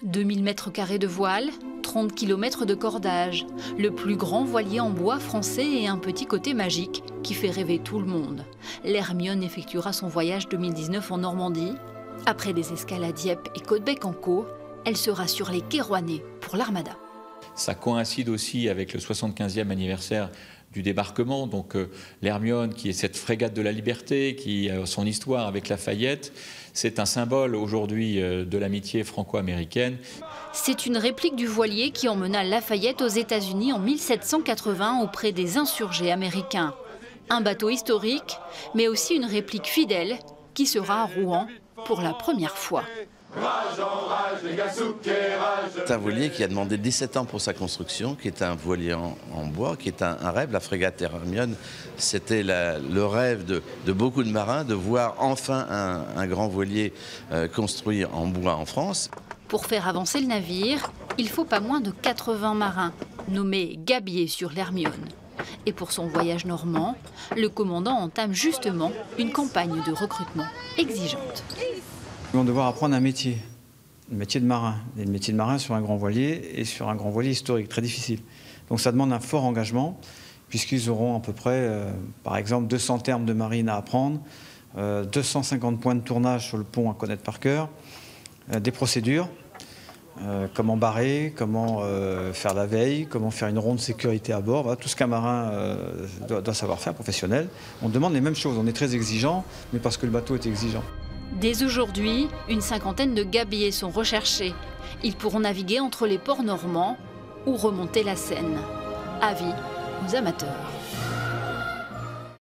2000 mètres carrés de voile, 30 km de cordage, le plus grand voilier en bois français et un petit côté magique qui fait rêver tout le monde. L'Hermione effectuera son voyage 2019 en Normandie. Après des escales à Dieppe et Côte-Bec-en-Caux, elle sera sur les quais rouennais pour l'Armada. Ça coïncide aussi avec le 75e anniversaire du débarquement. Donc l'Hermione, qui est cette frégate de la liberté, qui a son histoire avec Lafayette, c'est un symbole aujourd'hui de l'amitié franco-américaine. C'est une réplique du voilier qui emmena Lafayette aux États-Unis en 1780 auprès des insurgés américains. Un bateau historique, mais aussi une réplique fidèle qui sera à Rouen pour la première fois. C'est un voilier qui a demandé 17 ans pour sa construction, qui est un voilier en bois, qui est un rêve. La frégate Hermione, c'était le rêve de beaucoup de marins, de voir enfin un grand voilier construit en bois en France. Pour faire avancer le navire, il faut pas moins de 80 marins, nommés gabiers sur l'Hermione. Et pour son voyage normand, le commandant entame justement une campagne de recrutement exigeante. Ils vont devoir apprendre un métier, le métier de marin. Et le métier de marin sur un grand voilier et sur un grand voilier historique, très difficile. Donc ça demande un fort engagement, puisqu'ils auront à peu près, par exemple, 200 termes de marine à apprendre, 250 points de tournage sur le pont à connaître par cœur, des procédures, comment barrer, comment faire la veille, comment faire une ronde de sécurité à bord, voilà, tout ce qu'un marin doit savoir faire, professionnel. On demande les mêmes choses, on est très exigeant, mais parce que le bateau est exigeant. Dès aujourd'hui, une cinquantaine de gabiers sont recherchés. Ils pourront naviguer entre les ports normands ou remonter la Seine. Avis aux amateurs.